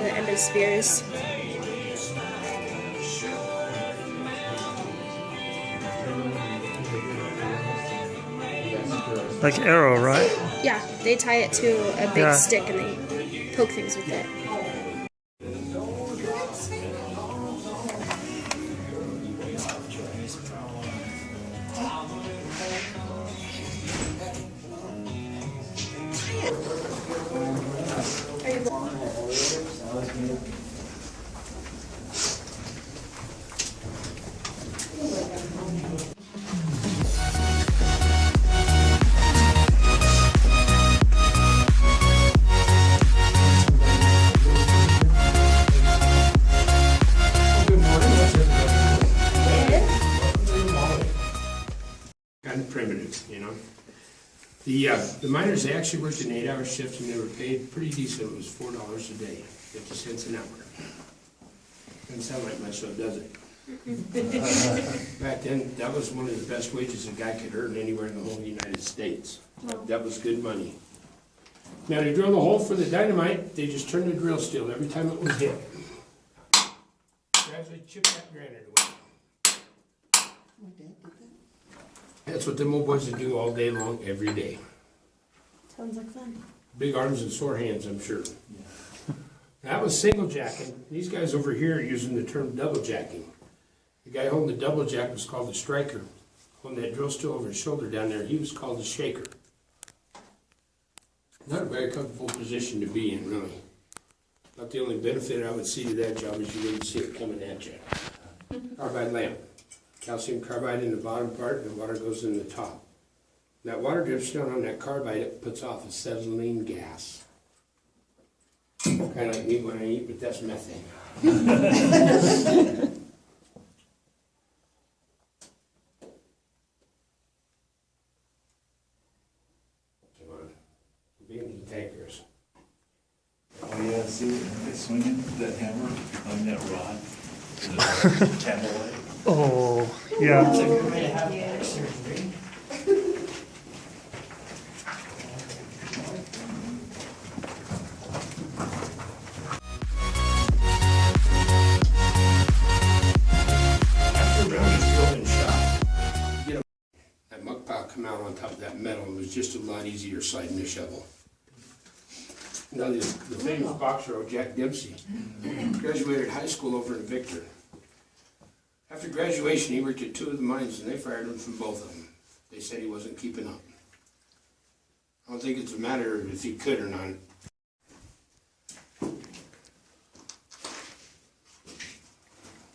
the end of spears. Like arrow, right? Yeah, they tie it to a big stick and they poke things with it. Kind of primitive, you know. The miners, they actually worked an 8-hour shift and they were paid pretty decent. It was $4 a day, 50 cents an hour. Doesn't sound like much, though, does it? Back then, that was one of the best wages a guy could earn anywhere in the whole United States. That was good money. Now, to drill the hole for the dynamite, they just turned the drill steel every time it was hit. Gradually chip that granite away. That's what them old boys would do all day long, every day. Sounds like fun. Big arms and sore hands, I'm sure. That was single jacking. These guys over here are using the term double jacking. The guy holding the double jack was called the striker. Holding that drill steel over his shoulder down there, he was called the shaker. Not a very comfortable position to be in, really. About the only benefit I would see to that job is you wouldn't see it coming at you. Carbide lamp. Calcium carbide in the bottom part, and the water goes in the top. That water drips down on that carbide, it puts off acetylene gas. Kind of like me when I eat, but that's methane. Come on, being tankers. Oh yeah, see, they swinging that hammer on that rod, the candlelight. Oh, yeah. It's a good way to have back surgery. After a round is drilled and shot, you get that muck pile come out on top of that metal. It was just a lot easier sliding the shovel. Now the famous boxer, Jack Dempsey, graduated high school over in Victor. After graduation, he worked at 2 of the mines, and they fired him from both of them. They said he wasn't keeping up. I don't think it's a matter of if he could or not.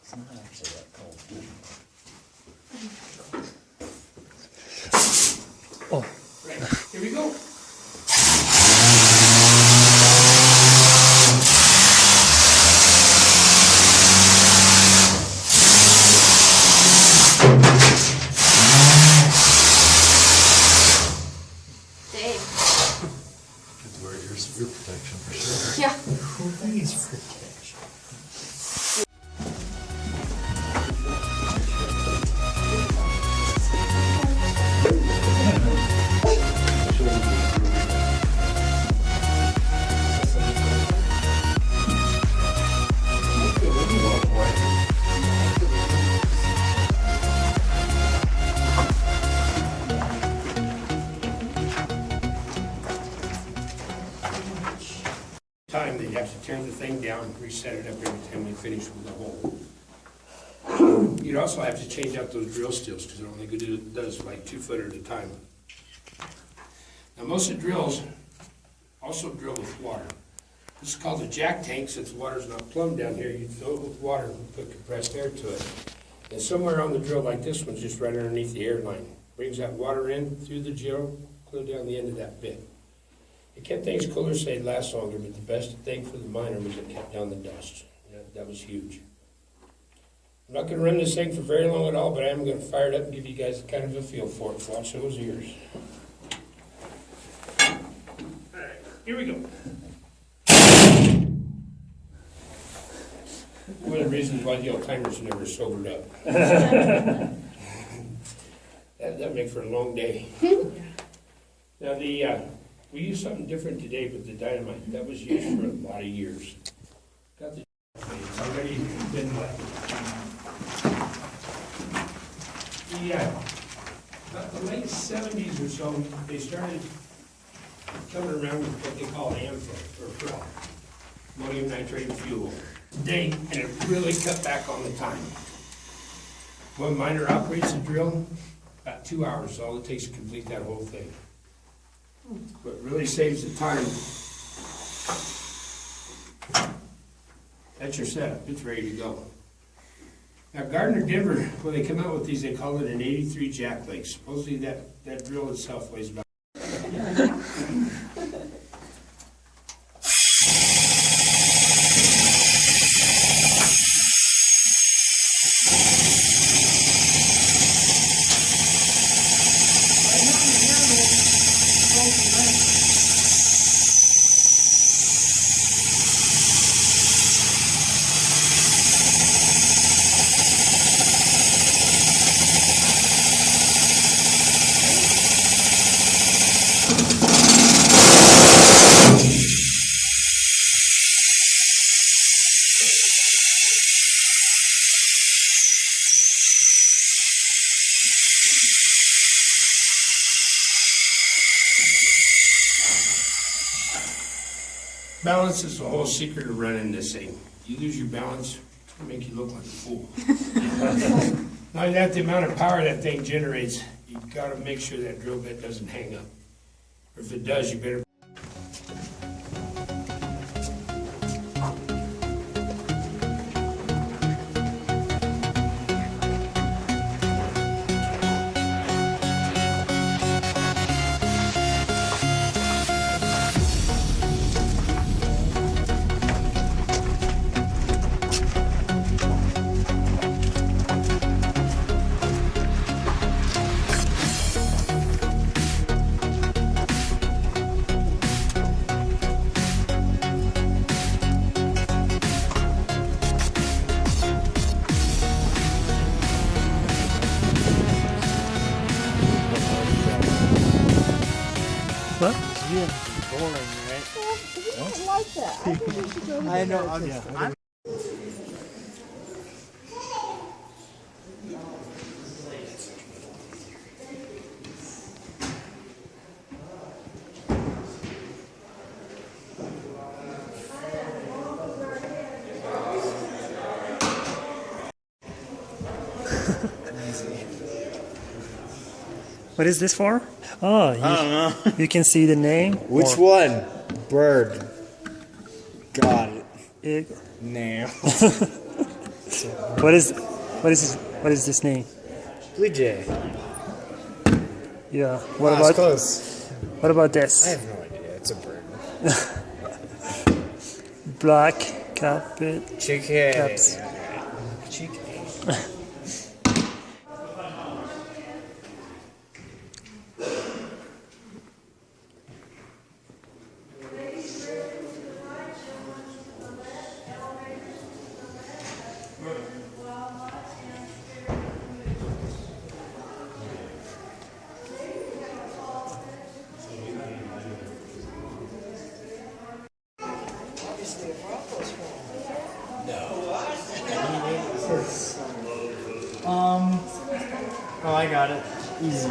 It's not actually that cold. Oh. Right, here we go. Your protection for sure. Yeah. Who needs protection? Time they'd have to tear the thing down and reset it up every time they finished with the hole. You'd also have to change out those drill steels because it only does like 2 foot at a time. Now most of the drills also drill with water. This is called a jack tank. Since the water's not plumbed down here, you'd fill it with water and put compressed air to it. And somewhere on the drill like this one's just right underneath the air line. Brings that water in through the drill, clear down the end of that bit. It kept things cooler so they'd last longer, but the best thing for the miner was it kept down the dust. That was huge. I'm not going to run this thing for very long at all, but I am going to fire it up and give you guys kind of a feel for it. Watch those ears. All right, here we go. One of the reasons why the old timers never sobered up. That'd make for a long day. Now we use something different today with the dynamite. That was used for a lot of years. Got the it's already been wet. About the late 70s or so, they started coming around with what they call AMFO, or PRO, ammonium nitrate fuel. And it really cut back on the time. One miner operates a drill, about 2 hours, all it takes to complete that whole thing. What really saves the time, that's your setup, it's ready to go. Now Gardner Denver, when they come out with these, they call it an 83 jack leg. Supposedly that drill itself weighs about balance is the whole secret of running this thing. You lose your balance, it's gonna make you look like a fool. Not that the amount of power that thing generates, you gotta make sure that drill bit doesn't hang up. Or if it does, you better. What? Yeah, boring, right? I like that. I think we should go. I know, I'm just. What is this for? Oh, I don't know. you can see the name. Which or one? Bird. Got it. Egg. Nail. What is this name? Blue Jay. Yeah. It's close. What about I this? have no idea. It's a bird. Black carpet. Chicken. Caps. Chicken. Oh, I got it. Easy.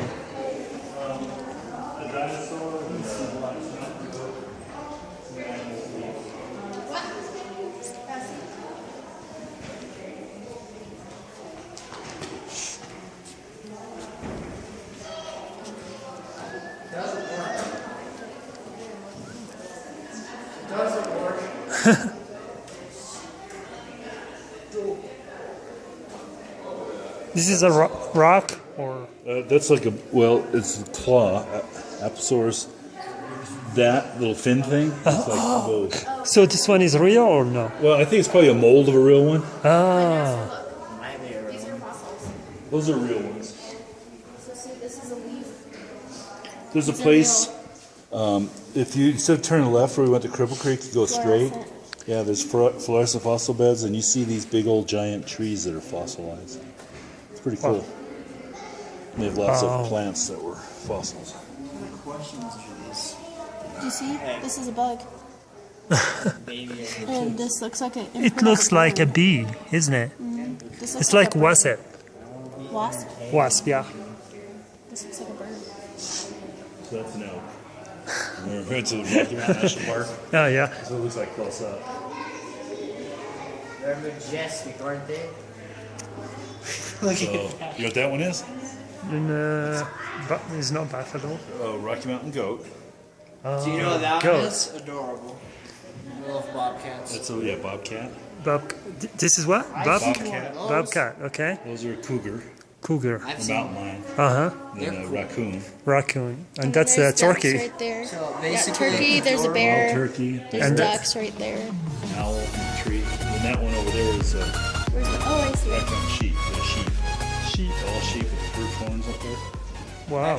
This is a rock or That's like it's a claw, Apatosaurus. That little fin thing, it's like both. so this one is real or no? Well, I think it's probably a mold of a real one. Ah. These are fossils. Those are real ones. So see, this is a leaf. There's a place, if you, instead of turning left where we went to Cripple Creek, you go straight. Yeah, there's fluorescent fossil beds, and you see these big old giant trees that are fossilized. It's pretty cool. Wow. And they have lots of plants that were fossils. Do you see? This is a bug. Baby. And this looks like a. It looks like a bee, isn't it? This looks It's like a wasp. wasp. Wasp, yeah. This looks like a bird. So that's an elk. We're going to the Rocky Mountain National Park. Oh, yeah. So it looks like close up. They're majestic, aren't they? Look So, at that. you know what that one is? But it's not buffalo. Rocky Mountain goat. Do you know what that Goat. one is? Adorable. I love bobcats. That's a bobcat. This is what? Bobcat. Bobcat, okay. Those are a cougar, Cougar. I've a seen mountain lion, Uh-huh. then a raccoon. Raccoon. And then that's there's ducks turkey. right there. So Yeah, basically, turkey. There's a Wild bear. turkey, There's And that- ducks right there. an owl in the tree. And that one over there is a Where's the? Oh, I see it. Rocky Mountain sheep. The sheep. Sheep. All sheep with the bird horns up there. Wow.